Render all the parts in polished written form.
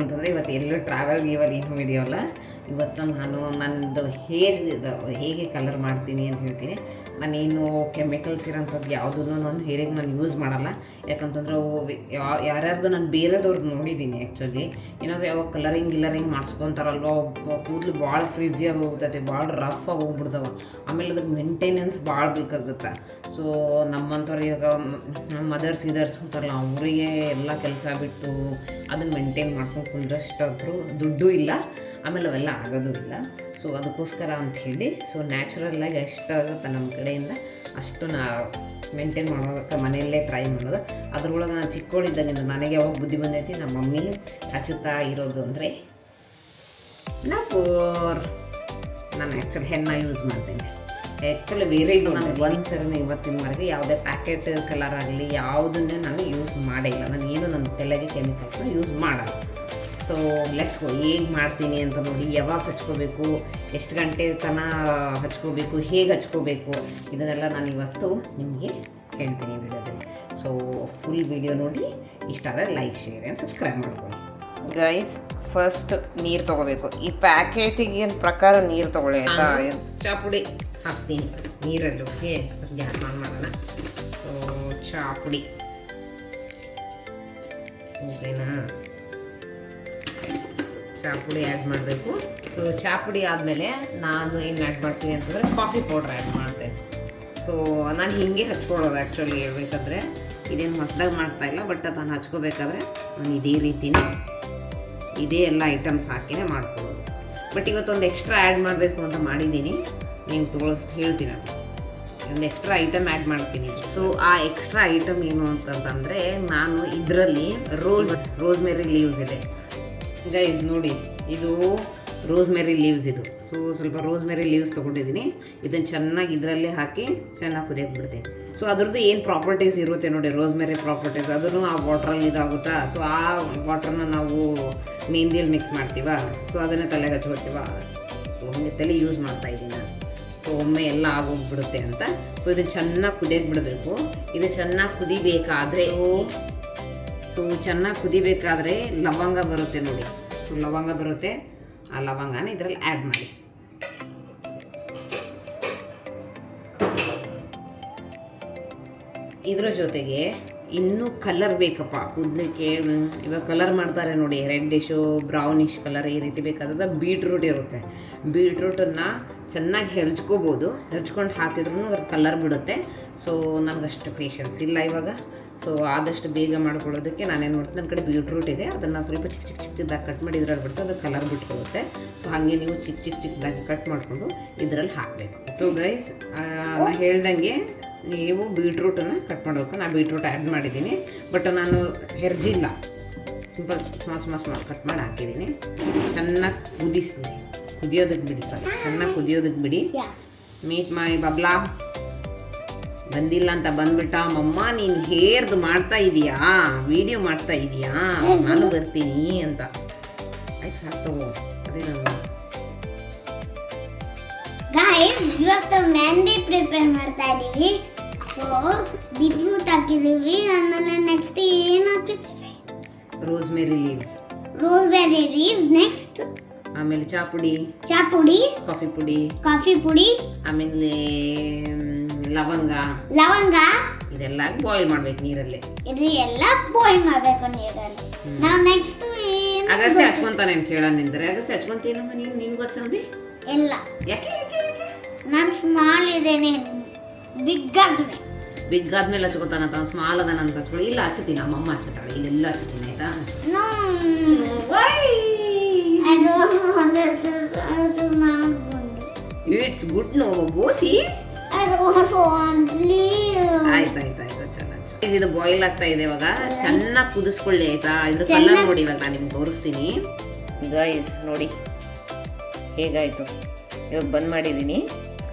ಅಂತಂದರೆ ಇವತ್ತು ಎಲ್ಲೂ ಟ್ರಾವೆಲ್ ಗೀವಲ್ ಏನು ವಿಡಿಯೋ ಅಲ್ಲ. ಇವತ್ತು ನಾನು ನನ್ನದು ಹೇಗೆ ಕಲರ್ ಮಾಡ್ತೀನಿ ಅಂತ ಹೇಳ್ತೀನಿ. ನಾನೇನು ಕೆಮಿಕಲ್ಸ್ ಇರೋಂಥದ್ದು ಯಾವುದನ್ನು ನಾನು ಹೇರಿಗೆ ನಾನು ಯೂಸ್ ಮಾಡಲ್ಲ. ಯಾಕಂತಂದ್ರೆ ಯಾರ್ಯಾರ್ದು ನಾನು ಬೇರೆದವ್ರದ್ದು ನೋಡಿದ್ದೀನಿ. ಆ್ಯಕ್ಚುಲಿ ಏನಾದರೂ ಯಾವಾಗ ಗಿಲ್ಲರಿಂಗ್ ಮಾಡಿಸ್ಕೊತಾರಲ್ವ, ಕೂದಲು ಭಾಳ ಫ್ರಿಜಿಯಾಗಿ ಹೋಗ್ತೈತೆ, ಭಾಳ ರಫ್ ಆಗಿ ಹೋಗ್ಬಿಡ್ತಾವೆ. ಆಮೇಲೆ ಅದ್ರ ಮೇಂಟೆನೆನ್ಸ್ ಭಾಳ ಬೇಕಾಗುತ್ತೆ. ಸೊ ನಮ್ಮಂಥವ್ರು ಇವಾಗ ನಮ್ಮ ಮದರ್ಸ್ ಇರ್ತಾರಲ್ಲ, ಅವರಿಗೆ ಎಲ್ಲ ಕೆಲಸ ಬಿಟ್ಟು ಅದನ್ನು ಮೇಂಟೈನ್ ಮಾಡ್ಕೊಂಡು ಕುಂದ್ರಷ್ಟಾದ್ರೂ ದುಡ್ಡು ಇಲ್ಲ, ಆಮೇಲೆ ಅವೆಲ್ಲ ಆಗೋದು ಇಲ್ಲ. ಸೊ ಅದಕ್ಕೋಸ್ಕರ ಅಂಥೇಳಿ ನ್ಯಾಚುರಲ್ಲಾಗಿ ಎಷ್ಟಾಗುತ್ತೆ ನಮ್ಮ ಕಡೆಯಿಂದ ಅಷ್ಟು ಮೇಂಟೈನ್ ಮಾಡೋದಕ್ಕೆ ಮನೆಯಲ್ಲೇ ಟ್ರೈ ಮಾಡೋದು. ಅದ್ರೊಳಗೆ ನಾನು ಚಿಕ್ಕವಳಿದ್ದಾಗಿಂದ ನನಗೆ ಯಾವಾಗ ಬುದ್ಧಿ ಬಂದೈತಿ, ನಮ್ಮ ಮಮ್ಮಿ ಹಚ್ಚುತ್ತಾ ಇರೋದು ಅಂದರೆ ನಾನು ಆ್ಯಕ್ಚುಲಿ ಹೆನ್ನ ಯೂಸ್ ಮಾಡ್ತೇನೆ. ಆ್ಯಕ್ಚುಲಿ ಬೇರೆ ನನಗೆ ಒಂದು ಸರಿ ಇವತ್ತಿನವರೆಗೆ ಯಾವುದೇ ಪ್ಯಾಕೆಟ್ ಕಲರ್ ಆಗಲಿ ಯಾವುದನ್ನೇ ನಾನು ಯೂಸ್ ಮಾಡೇ ಇಲ್ಲ. ನಾನು ಏನು ನನ್ನ ತಲೆಗೆ ಕೆಮಿಕಲ್ಸ್ನ ಯೂಸ್ ಮಾಡಲ್ಲ. ಸೊ ಲೆಟ್ಸ್ ಗೋ, ಹೇಗೆ ಮಾಡ್ತೀನಿ ಅಂತ ನೋಡಿ. ಯಾವಾಗ ಹಚ್ಕೋಬೇಕು, ಎಷ್ಟು ಗಂಟೆ ತನಕ ಹಚ್ಕೋಬೇಕು, ಹೇಗೆ ಹಚ್ಕೋಬೇಕು, ಇದನ್ನೆಲ್ಲ ನಾನು ಇವತ್ತು ನಿಮಗೆ ಹೇಳ್ತೀನಿ ವಿಡಿಯೋದಲ್ಲಿ. ಸೊ ಫುಲ್ ವಿಡಿಯೋ ನೋಡಿ. ಇಷ್ಟ ಆದರೆ ಲೈಕ್, ಶೇರ್ ಆ್ಯಂಡ್ ಸಬ್ಸ್ಕ್ರೈಬ್ ಮಾಡ್ಕೊಳ್ಳಿ. ಗೈಸ್, ಫಸ್ಟ್ ನೀರು ತೊಗೋಬೇಕು. ಈ ಪ್ಯಾಕೆಟಿಗೆ ಪ್ರಕಾರ ನೀರು ತೊಗೊಳ್ಳಿ ಆಯಿತಾ. ಚಹಾ ಪುಡಿ ಹಾಕ್ತೀನಿ ನೀರಲ್ಲಿ. ಓಕೆ, ಗ್ಯಾಸ್ ಆನ್ ಮಾಡೋಣ. ಸೊ ಚಹಾ ಪುಡಿ ಓಕೆನಾ, ಚಹಾ ಪುಡಿ ಆ್ಯಡ್ ಮಾಡಬೇಕು. ಸೊ ಚಹಾ ಪುಡಿ ಆದಮೇಲೆ ನಾನು ಏನು ಆ್ಯಡ್ ಮಾಡ್ತೀನಿ ಅಂತಂದರೆ ಕಾಫಿ ಪೌಡ್ರ್ ಆ್ಯಡ್ ಮಾಡ್ತೇನೆ. ಸೊ ನಾನು ಹೀಗೆ ಹಚ್ಕೊಳ್ಳೋದು ಆ್ಯಕ್ಚುಲಿ ಹೇಳ್ಬೇಕಾದ್ರೆ. ಇದೇನು ಹೊಸದಾಗಿ ಮಾಡ್ತಾಯಿಲ್ಲ, ಬಟ್ ನಾನು ಹಚ್ಕೋಬೇಕಾದ್ರೆ ನಾನು ಇದೇ ರೀತಿನೇ ಇದೇ ಎಲ್ಲ ಐಟಮ್ಸ್ ಹಾಕಿನೇ ಮಾಡ್ಕೊಳ್ಳೋದು. ಬಟ್ ಇವತ್ತೊಂದು ಎಕ್ಸ್ಟ್ರಾ ಆ್ಯಡ್ ಮಾಡಬೇಕು ಅಂತ ಮಾಡಿದ್ದೀನಿ, ನೀವು ಹೇಳ್ತೀನಿ. ಅದು ಒಂದು ಎಕ್ಸ್ಟ್ರಾ ಐಟಮ್ ಆ್ಯಡ್ ಮಾಡ್ತೀನಿ. ಸೊ ಆ ಎಕ್ಸ್ಟ್ರಾ ಐಟಮ್ ಏನು ಅಂತಂದರೆ, ನಾನು ಇದರಲ್ಲಿ ರೋಸ್ಮೆರಿ ಲೀವ್ಸ್ ಇದೆ ಗೈಸ್ ನೋಡಿ, ಇದು ರೋಸ್ಮೆರಿ ಲೀವ್ಸ್. ಇದು ಸೊ ಸ್ವಲ್ಪ ರೋಸ್ಮೆರಿ ಲೀವ್ಸ್ ತೊಗೊಂಡಿದ್ದೀನಿ. ಇದನ್ನು ಚೆನ್ನಾಗಿ ಇದರಲ್ಲೇ ಹಾಕಿ ಚೆನ್ನಾಗಿ ಕುದಿಯಕ್ಕೆ ಬಿಡ್ತೀನಿ. ಸೊ ಅದ್ರದ್ದು ಏನು ಪ್ರಾಪರ್ಟೀಸ್ ಇರುತ್ತೆ ನೋಡಿ, ರೋಸ್ಮೆರಿ ಪ್ರಾಪರ್ಟೀಸ್, ಅದನ್ನು ಆ ವಾಟ್ರಲ್ಲಿ ಇದಾಗುತ್ತಾ. ಸೊ ಆ ವಾಟ್ರನ್ನ ನಾವು ಮೆಹಂದಿಯಲ್ಲಿ ಮಿಕ್ಸ್ ಮಾಡ್ತೀವ. ಸೊ ಅದನ್ನು ತಲೆಗೆ ಹಚ್ಕೋತೀವ. ಸೊ ಹಂಗೆ ತಲೆ ಯೂಸ್ ಮಾಡ್ತಾಯಿದ್ದೀನಿ ನಾನು. ಸೊ ಒಮ್ಮೆ ಎಲ್ಲ ಆಗೋಗ್ಬಿಡುತ್ತೆ ಅಂತ. ಸೊ ಇದನ್ನು ಚೆನ್ನಾಗಿ ಕುದಿಯಕ್ಕೆ ಬಿಡಬೇಕು. ಇದು ಚೆನ್ನಾಗಿ ಕುದಿಬೇಕಾದ್ರೆ ಚೆನ್ನಾಗಿ ಕುದಿಬೇಕಾದ್ರೆ ಲವಂಗ ಬರುತ್ತೆ ನೋಡಿ. ಸೊ ಲವಂಗ ಬರುತ್ತೆ, ಆ ಲವಂಗನ ಇದರಲ್ಲಿ ಆ್ಯಡ್ ಮಾಡಿ. ಇದ್ರ ಜೊತೆಗೆ ಇನ್ನೂ ಕಲರ್ ಬೇಕಪ್ಪ ಕೂದಲಿಕ್ಕೆ. ಇವಾಗ ಕಲರ್ ಮಾಡ್ತಾರೆ ನೋಡಿ, ರೆಡ್ಡಿಶು ಬ್ರೌನಿಶ್ ಕಲರ್ ಈ ರೀತಿ ಬೇಕಾದ್ರೆ ಬೀಟ್ರೂಟ್ ಇರುತ್ತೆ. ಬೀಟ್ರೂಟನ್ನು ಚೆನ್ನಾಗಿ ಹೆರ್ಚ್ಕೋಬೋದು, ಹೆರ್ಚ್ಕೊಂಡು ಹಾಕಿದ್ರೂ ಅದ್ರ ಕಲರ್ ಬಿಡುತ್ತೆ. ಸೊ ನನಗಷ್ಟು ಪೇಷನ್ಸ್ ಇಲ್ಲ ಇವಾಗ. ಸೊ ಆದಷ್ಟು ಬೇಗ ಮಾಡ್ಕೊಳ್ಳೋದಕ್ಕೆ ನಾನೇನು ಮಾಡ್ತೀನಿ, ನನ್ನ ಕಡೆ ಬೀಟ್ರೂಟ್ ಇದೆ, ಅದನ್ನು ಸ್ವಲ್ಪ ಚಿಕ್ಕದಾಗಿ ಕಟ್ ಮಾಡಿ ಇದ್ರಲ್ಲಿ ಬಿಡ್ತು, ಅದು ಕಲರ್ ಬಿಟ್ಕೊಳ್ಳುತ್ತೆ. ಸೊ ಹಾಗೆ ನೀವು ಚಿಕ್ಕದಾಗಿ ಕಟ್ ಮಾಡಿಕೊಂಡು ಇದರಲ್ಲಿ ಹಾಕಬೇಕು. ಸೊ ಗೈಸ್, ನಾನು ಹೇಳ್ದಂಗೆ ನೀವು ಬೀಟ್ರೂಟನ್ನು ಕಟ್ ಮಾಡಬೇಕು. ನಾನು ಬೀಟ್ರೂಟ್ ಆ್ಯಡ್ ಮಾಡಿದ್ದೀನಿ, ಬಟ್ ನಾನು ಹೆರ್ಜಿಲ್ಲ, ಸಿಂಪಲ್ ಸ್ಮಾಲ್ ಕಟ್ ಮಾಡಿ ಹಾಕಿದ್ದೀನಿ. ಚೆನ್ನಾಗಿ ಕುದಿಯೋದಕ್ಕೆ ಬಿಡಿ. ಚೆನ್ನಾಗಿ ಕುದಿಯೋದಕ್ಕೆ ಬಿಡಿ. ಮೀಟ್ ಮೈ ಬಬ್ಲಾ ಬಂದಿಲ್ಲ ಅಂತ ಬಂದ್ಬಿಟ್ಟ. ಮಮ್ಮ ನೀನು ಹೇರ್ದು ಮಾಡ್ತಾ ಇದೀಯಾ, ವಿಡಿಯೋ ಮಾಡ್ತಾ ಇದೀಯಾ, ನಾನು ಬರ್ತೀನಿ ಅಂತ. ಆಯ್ತು ಸಾಕು, ಅದೇ ನಾನು ಗಾಯ್ಸ್ ಇವತ್ತು ಮೆಹಂದಿ ಪ್ರಿಪೇರ್ ಮಾಡ್ತಾ ಇದೀವಿ. ಸೊ ಬೀಟ್ರೂಟ್ ಹಾಕಿದೀವಿ, ಆಮೇಲೆ ನೆಕ್ಸ್ಟ್ ಏನು ಹಾಕಿದ್ದೀವಿ, ರೋಸ್ಮೆರಿ ಲೀವ್ಸ್ ನೆಕ್ಸ್ಟ್ ಆಮೇಲೆ ಚಹಾ ಪುಡಿ, ಕಾಫಿ ಪುಡಿ, ಆಮೇಲೆ ಲವಂಗ ಇದೆಲ್ಲ ಬಾಯ್ಲ್ ಮಾಡ್ಬೇಕು ನೀರಲ್ಲಿ. ಇದೆಲ್ಲ ಬಾಯ್ಲ್ ಮಾಡ್ಬೇಕು ನೀರಲ್ಲಿ. ನಾವು ನೆಕ್ಸ್ಟ್ ಅಗಸೆ ಹಚ್ಕೊಂತಾನೆ ಕೇಳೋಣ ನಿಂದ್ರೆ. ಅಗಸೆ ಹಚ್ಕೊಂತೀನಮ್ಮ ನೀನು, ನಿನ್ಗೂ ಹಚ್ಚಂದಿ ಇಲ್ಲ. ಯಾಕೆ ನಾನು ಸ್ಮಾಲ್ ಇದ್ದೇನೆ, ಬಿಗ್ ಆದ್ಮೇಲೆ ಹಚ್ಕೊತಾನಂತ. ಅವ್ನು ಸ್ಮಾಲ್ ಅದ ಅಂತ ಹಚ್ಕೊಳ್ಳಿ. ಇಲ್ಲ ಹಚ್ಚತೀನಿ, ನಮ್ಮಮ್ಮ ಹಚ್ಚತಾಳೆ, ಇಲ್ಲೆಲ್ಲ ಹಚ್ಚತೀನಿ ಆಯ್ತಾ. ಇಟ್ಸ್ ಗುಡ್ ನೋ ಗೋಸಿ. ಆಯ್ತಾಯ್ತು ಚೆನ್ನಾಗಿ ಇದು ಬಾಯ್ಲ್ ಆಗ್ತಾ ಇದೆ. ಇವಾಗ ಚೆನ್ನಾಗಿ ಕುದಿಸ್ಕೊಳ್ಳಿ ಆಯ್ತಾ. ಇದ್ರ ಕಲರ್ ನೋಡಿ, ಇವಾಗ ನಾನು ನಿಮ್ಗೆ ತೋರಿಸ್ತೀನಿ. ಗೈಸ್ ನೋಡಿ ಹೇಗಾಯ್ತು. ಇವಾಗ ಬಂದ್ ಮಾಡಿದ್ದೀನಿ.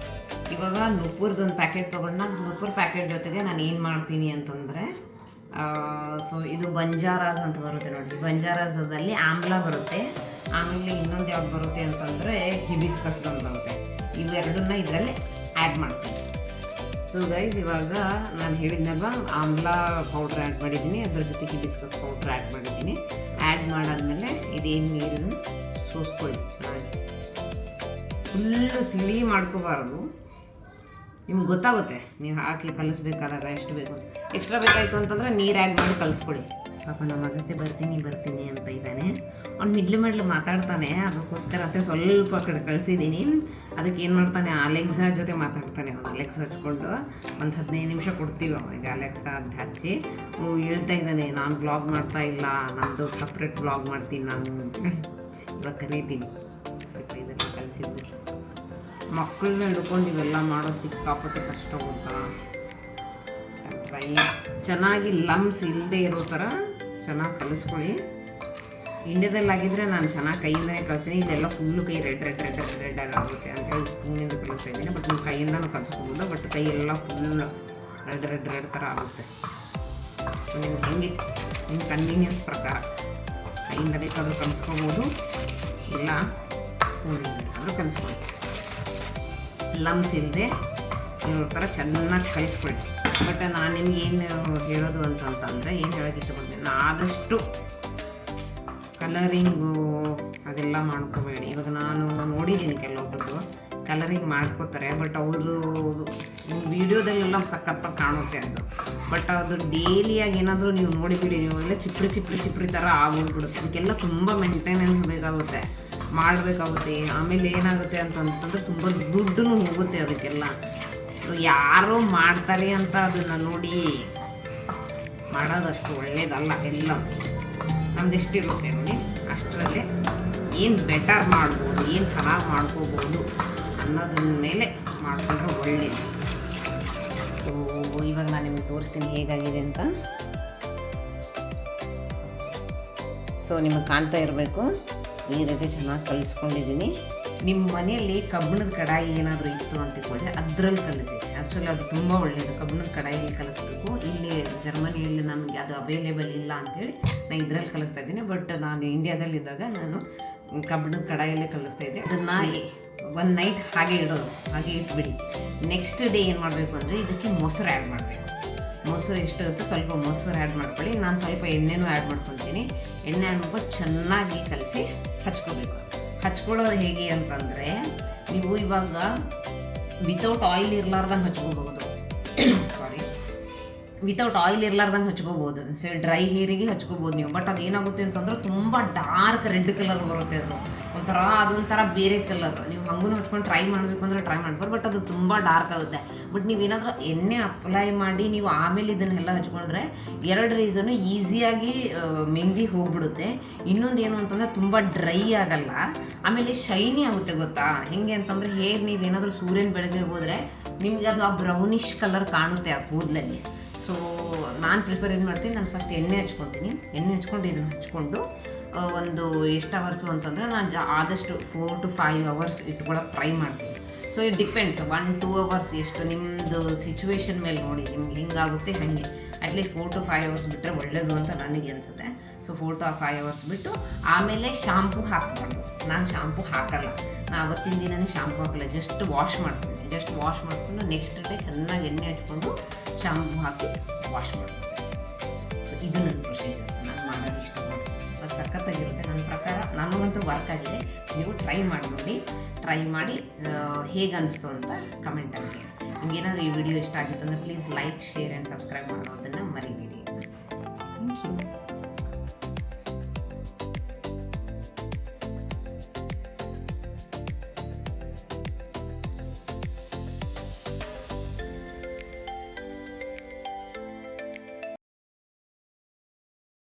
ಇವಾಗ ನುಪ್ಪುರ್ದು ಒಂದು ಪ್ಯಾಕೆಟ್ ತೊಗೊಂಡು ನುಪ್ಪುರ್ ಪ್ಯಾಕೆಟ್ ಜೊತೆಗೆ ನಾನು ಏನು ಮಾಡ್ತೀನಿ ಅಂತಂದರೆ, ಸೊ ಇದು ಬಂಜಾರಾಸ್ ಅಂತ ಬರುತ್ತೆ ನೋಡಿ. ಬಂಜಾರಾಸದಲ್ಲಿ ಆಮ್ಲ ಬರುತ್ತೆ, ಆಮೇಲೆ ಇನ್ನೊಂದು ಯಾವ್ದು ಬರುತ್ತೆ ಅಂತಂದರೆ ಹಿಬಿಸ್ಕಸ್ ಅಂತ ಬರುತ್ತೆ. ಇವೆರಡನ್ನ ಇದರಲ್ಲಿ ಆ್ಯಡ್ ಮಾಡ್ತೀನಿ. ಸೊ ಗೈಸ್, ಇವಾಗ ನಾನು ಹೇಳಿದ್ನಲ್ವ, ಆಮ್ಲಾ ಪೌಡ್ರ್ ಆ್ಯಡ್ ಮಾಡಿದ್ದೀನಿ, ಅದ್ರ ಜೊತೆ ಹಿಬಿಸ್ಕಸ್ ಪೌಡ್ರ್ ಆ್ಯಡ್ ಮಾಡಿದ್ದೀನಿ. ಆ್ಯಡ್ ಮಾಡಾದ್ಮೇಲೆ ಇದೇನು ನೀರನ್ನು ಸೋಸ್ಕೊಳ್ಳಿ ಚೆನ್ನಾಗಿ. ಫುಲ್ಲು ತಿಳಿ ಮಾಡ್ಕೋಬಾರ್ದು, ನಿಮ್ಗೆ ಗೊತ್ತಾಗುತ್ತೆ ನೀವು ಹಾಕಿ ಕಲಿಸ್ಬೇಕಾದಾಗ ಎಷ್ಟು ಬೇಕು. ಎಕ್ಸ್ಟ್ರಾ ಬೇಕಾಯಿತು ಅಂತಂದರೆ ನೀರು ಆ್ಯಡ್ ಮಾಡಿ ಕಲಿಸ್ಕೊಳ್ಳಿ. ಪಾಪ ನಮ್ಮ ಅಗಸ್ತ್ಯ ಬರ್ತೀನಿ ಅಂತ ಇದ್ದಾನೆ. ಅವ್ನು ಮಿಡ್ಲು ಮಾತಾಡ್ತಾನೆ, ಅದಕ್ಕೋಸ್ಕರ ಅಂತ ಸ್ವಲ್ಪ ಕಡೆ ಕಳಿಸಿದ್ದೀನಿ. ಅದಕ್ಕೆ ಏನು ಮಾಡ್ತಾನೆ, ಅಲೆಕ್ಸಾ ಜೊತೆ ಮಾತಾಡ್ತಾನೆ. ಅವನು ಅಲೆಕ್ಸಾ ಹಚ್ಕೊಂಡು ಒಂದು 15 ನಿಮಿಷ ಕೊಡ್ತೀವಿ ಅವನಿಗೆ. ಅಲೆಕ್ಸಾ ಅಂತ ಹಚ್ಚಿ ಹೇಳ್ತಾ ಇದ್ದಾನೆ, ನಾನು ಬ್ಲಾಗ್ ಮಾಡ್ತಾ ಇಲ್ಲ, ನಮ್ಮದು ಸಪ್ರೇಟ್ ಬ್ಲಾಗ್ ಮಾಡ್ತೀನಿ ನಾನು. ಇವಾಗ ಕರೀತೀನಿ ಸ್ವಲ್ಪ ಇದೆಲ್ಲ ಕಲಿಸಿದ್ವಿ. ಮಕ್ಕಳನ್ನ ಹಿಡ್ಕೊಂಡು ಇವೆಲ್ಲ ಮಾಡೋ ಸಿಕ್ಕಾಪಟ್ಟೆ ಕಷ್ಟ ಗೊತ್ತಾ. ಟ್ರೈ ಚೆನ್ನಾಗಿ ಲಮ್ಸ್ ಇಲ್ಲದೆ ಇರೋ ಥರ ಚೆನ್ನಾಗಿ ಕಲಿಸ್ಕೊಳ್ಳಿ. ಇಂಡಿಯಾದಲ್ಲಾಗಿದ್ದರೆ ನಾನು ಚೆನ್ನಾಗಿ ಕೈಯಿಂದನೇ ಕಲಿಸ್ತೀನಿ. ಇಲ್ಲೆಲ್ಲ ಫುಲ್ಲು ಕೈ ರೆಡ್ ಆಗುತ್ತೆ ಅಂತೇಳಿ ಸ್ಪೂನಿಂದ ಕಲಿಸ್ತಾ ಇದ್ದೀನಿ. ಬಟ್ ನೀವು ಕೈಯಿಂದನೂ ಕಲಿಸ್ಕೋಬೋದು, ಬಟ್ ಕೈ ಎಲ್ಲ ಫುಲ್ ರೆಡ್ ಥರ ಆಗುತ್ತೆ. ಸೊ ನಿಮ್ಗೆ ಹೆಂಗೆ ನಿಮ್ಮ ಕನ್ವೀನಿಯನ್ಸ್ ಪ್ರಕಾರ ಕೈಯಿಂದ ಬೇಕಾದರೂ ಕಲಿಸ್ಕೋಬೋದು, ಇಲ್ಲ ಸ್ಪೂನಿಂದ ಬೇಕಾದರೂ ಕಲಿಸ್ಕೊಳ್ಳಿ. ಲಮ್ಸ್ ಇಲ್ಲದೆ ಇರೋ ಥರ ಚೆನ್ನಾಗಿ ಕಲಿಸ್ಕೊಳ್ಳಿ. ಬಟ್ ನಾನು ನಿಮ್ಗೆ ಏನು ಹೇಳೋದು ಅಂತಂದರೆ, ಏನು ಹೇಳೋಕ್ಕೆ ಇಷ್ಟಪಡ್ತೀನಿ, ನಾನು ಆದಷ್ಟು ಕಲರಿಂಗು ಅದೆಲ್ಲ ಮಾಡ್ಕೋಬೇಡಿ. ಇವಾಗ ನಾನು ನೋಡಿದ್ದೀನಿ ಕೆಲವೊಬ್ಬರು ಕಲರಿಂಗ್ ಮಾಡ್ಕೋತಾರೆ, ಬಟ್ ಅವರು ವೀಡಿಯೋದಲ್ಲೆಲ್ಲ ಸಖತ್ತಾಗಿ ಕಾಣುತ್ತೆ ಅದು. ಬಟ್ ಅದು ಡೈಲಿಯಾಗಿ ಏನಾದರೂ ನೀವು ನೋಡಿಬಿಡಿ, ನೀವು ಎಲ್ಲ ಚಿಪ್ರಿ ಥರ ಆಗೋಗ್ಬಿಡುತ್ತೆ. ಅದಕ್ಕೆಲ್ಲ ತುಂಬ ಮೇಂಟೆನೆನ್ಸ್ ಬೇಕಾಗುತ್ತೆ, ಮಾಡಬೇಕಾಗುತ್ತೆ. ಆಮೇಲೆ ಏನಾಗುತ್ತೆ ಅಂತಂತಂದ್ರೆ ತುಂಬ ದುಡ್ಡು ಹೋಗುತ್ತೆ ಅದಕ್ಕೆಲ್ಲ. ಯಾರೋ ಮಾಡ್ತಾರೆ ಅಂತ ಅದನ್ನು ನೋಡಿ ಮಾಡೋದಷ್ಟು ಒಳ್ಳೇದಲ್ಲ. ಎಲ್ಲ ನಮ್ದು ಎಷ್ಟಿರುತ್ತೆ ನೋಡಿ ಅಷ್ಟರಲ್ಲೇ ಏನು ಬೆಟರ್ ಮಾಡ್ಬೋದು, ಏನು ಚೆನ್ನಾಗಿ ಮಾಡ್ಕೋಬೋದು ಅನ್ನೋದ್ರ ಮೇಲೆ ಮಾಡಿಕೊಂಡ್ರೆ ಒಳ್ಳೆಯದು. ಸೊ ಇವಾಗ ನಾನು ನಿಮಗೆ ತೋರಿಸ್ತೀನಿ ಹೇಗಾಗಿದೆ ಅಂತ. ಸೊ ನಿಮಗೆ ಕಾಣ್ತಾ ಇರಬೇಕು, ಈ ರೀತಿ ಚೆನ್ನಾಗಿ ಕಲಿಸ್ಕೊಂಡಿದ್ದೀನಿ. ನಿಮ್ಮ ಮನೆಯಲ್ಲಿ ಕಬ್ಬಿಣದ ಕಡಾಯಿ ಏನಾದರೂ ಇತ್ತು ಅಂತ ಇಟ್ಕೊಂಡ್ರೆ ಅದರಲ್ಲಿ ಕಲಿಸಿ. ಆ್ಯಕ್ಚುಲಿ ಅದು ತುಂಬ ಒಳ್ಳೆಯದು, ಕಬ್ಬಿಣದ ಕಡಾಯಿಯಲ್ಲಿ ಕಲಿಸ್ಬೇಕು. ಇಲ್ಲಿ ಜರ್ಮನಿಯಲ್ಲಿ ನನಗೆ ಅದು ಅವೈಲೇಬಲ್ ಇಲ್ಲ ಅಂಥೇಳಿ ನಾನು ಇದರಲ್ಲಿ ಕಲಿಸ್ತಾ ಇದ್ದೀನಿ. ಬಟ್ ನಾನು ಇಂಡಿಯಾದಲ್ಲಿದ್ದಾಗ ನಾನು ಕಬ್ಬಿಣದ ಕಡಾಯಲ್ಲೇ ಕಲಿಸ್ತಾ ಇದ್ದೆ. ಅದನ್ನು ಒಂದು ನೈಟ್ ಹಾಗೆ ಇಡೋದು, ಹಾಗೆ ಇಟ್ಬಿಡಿ. ನೆಕ್ಸ್ಟ್ ಡೇ ಏನು ಮಾಡಬೇಕು ಅಂದರೆ ಇದಕ್ಕೆ ಮೊಸರು ಆ್ಯಡ್ ಮಾಡಬೇಕು. ಮೊಸರು ಎಷ್ಟು ಇರುತ್ತೆ ಸ್ವಲ್ಪ ಮೊಸರು ಆ್ಯಡ್ ಮಾಡ್ಕೊಳ್ಳಿ. ನಾನು ಸ್ವಲ್ಪ ಎಣ್ಣೆನೂ ಆ್ಯಡ್ ಮಾಡ್ಕೊತೀನಿ. ಎಣ್ಣೆ ಆ್ಯಡ್ ಮಾಡ್ಕೊಂಡು ಚೆನ್ನಾಗಿ ಕಲಸಿ ಹಚ್ಕೋಬೇಕು. ಹಚ್ಕೊಳ್ಳೋದು ಹೇಗೆ ಅಂತಂದರೆ, ನೀವು ಇವಾಗ ವಿತೌಟ್ ಆಯಿಲ್ ಇರಲಾರ್ದಂಗೆ ಹಚ್ಕೋಬಹುದು. ವಿತೌಟ್ ಆಯಿಲ್ ಇರಲಾರ್ದಂಗೆ ಹಚ್ಕೋಬೋದು. ಡ್ರೈ ಹೇರಿಗೆ ಹಚ್ಕೋಬೋದು ನೀವು. ಬಟ್ ಅದು ಏನಾಗುತ್ತೆ ಅಂತಂದ್ರೆ ತುಂಬ ಡಾರ್ಕ್ ರೆಡ್ ಕಲರ್ ಬರುತ್ತೆ. ಅದು ಅದೊಂಥರ ಬೇರೆ ಕಲರ್. ನೀವು ಹಂಗೂ ಹಚ್ಕೊಂಡು ಟ್ರೈ ಮಾಡಬೇಕು ಅಂದರೆ ಟ್ರೈ ಮಾಡ್ಬೋದು, ಬಟ್ ಅದು ತುಂಬ ಡಾರ್ಕ್ ಆಗುತ್ತೆ. ಬಟ್ ನೀವೇನಾದರೂ ಎಣ್ಣೆ ಅಪ್ಲೈ ಮಾಡಿ ನೀವು ಆಮೇಲೆ ಇದನ್ನೆಲ್ಲ ಹಚ್ಕೊಂಡ್ರೆ 2 ರೀಸನು, ಈಸಿಯಾಗಿ ಮೆಹಂದಿ ಹೋಗ್ಬಿಡುತ್ತೆ. ಇನ್ನೊಂದು ಏನು ಅಂತಂದರೆ ತುಂಬ ಡ್ರೈ ಆಗಲ್ಲ, ಆಮೇಲೆ ಶೈನಿ ಆಗುತ್ತೆ. ಗೊತ್ತಾ ಹೆಂಗೆ ಅಂತಂದರೆ, ಹೇಗೆ ನೀವೇನಾದರೂ ಸೂರ್ಯನ ಬೆಳಗ್ಗೆ ಹೋದರೆ ನಿಮಗೆ ಅದು ಆ ಬ್ರೌನಿಷ್ ಕಲರ್ ಕಾಣುತ್ತೆ ಆ ಕೂದಲಲ್ಲಿ. ಸೊ ನಾನು ಪ್ರಿಫರ್ ಏನು ಮಾಡ್ತೀನಿ, ನಾನು ಫಸ್ಟ್ ಎಣ್ಣೆ ಹಚ್ಕೊತೀನಿ. ಎಣ್ಣೆ ಹಚ್ಕೊಂಡು ಇದನ್ನು ಹಚ್ಕೊಂಡು ಒಂದು ಎಷ್ಟು ಅವರ್ಸು ಅಂತಂದರೆ ನಾನು ಆದಷ್ಟು 4 to 5 hours ಇಟ್ಕೊಳ್ಳೋಕೆ ಟ್ರೈ ಮಾಡ್ತೀನಿ. ಸೊ ಇಟ್ ಡಿಪೆಂಡ್ಸ್, 1-2 hours ಎಷ್ಟು ನಿಮ್ಮದು ಸಿಚುವೇಶನ್ ಮೇಲೆ ನೋಡಿ, ನಿಮ್ಗೆ ಹೆಂಗಾಗುತ್ತೆ ಹಾಗೆ. ಅಟ್ಲೀಸ್ಟ್ 4 to 5 hours ಬಿಟ್ಟರೆ ಒಳ್ಳೆಯದು ಅಂತ ನನಗೆ ಅನಿಸುತ್ತೆ. ಸೊ 4 to 5 hours ಬಿಟ್ಟು ಆಮೇಲೆ ಶಾಂಪೂ ಹಾಕಬಾರ್ದು. ನಾನು ಶಾಂಪೂ ಹಾಕಲ್ಲ, ನಾನು ಅವತ್ತಿನ ದಿನವೇ ಶಾಂಪೂ ಹಾಕಲ್ಲ, ಜಸ್ಟ್ ವಾಶ್ ಮಾಡ್ತೀನಿ. ಜಸ್ಟ್ ವಾಶ್ ಮಾಡಿಕೊಂಡು ನೆಕ್ಸ್ಟ್ ಡೇ ಚೆನ್ನಾಗಿ ಎಣ್ಣೆ ಹಚ್ಕೊಂಡು ಶಾಂಪೂ ಹಾಕಿ ವಾಶ್ ಮಾಡ್ತೀನಿ. ಸೊ ಇದು ನನ್ನ ಪ್ರೊಸೀಜರ್. ನಾನು ಮಾಡೋದು ಇಷ್ಟಪಡ್ತೀನಿ, ಅದು ಸಖತ್ತಾಗಿರುತ್ತೆ ನನ್ನ ಪ್ರಕಾರ. ನನಗಂತೂ ವರ್ಕ್ ಆಗಿದೆ. ನೀವು ಟ್ರೈ ಮಾಡಿ ನೋಡಿ. ಟ್ರೈ ಮಾಡಿ ಹೇಗೆ ಅನಿಸ್ತು ಅಂತ ಕಮೆಂಟಲ್ಲಿ ಹೇಳಿ. ನಿಮಗೇನಾದರೂ ಈ ವಿಡಿಯೋ ಇಷ್ಟ ಆಗಿತ್ತು ಅಂದರೆ please like, share and subscribe ಮಾಡೋದನ್ನು ಮರಿಬೇಡಿ. Thank you.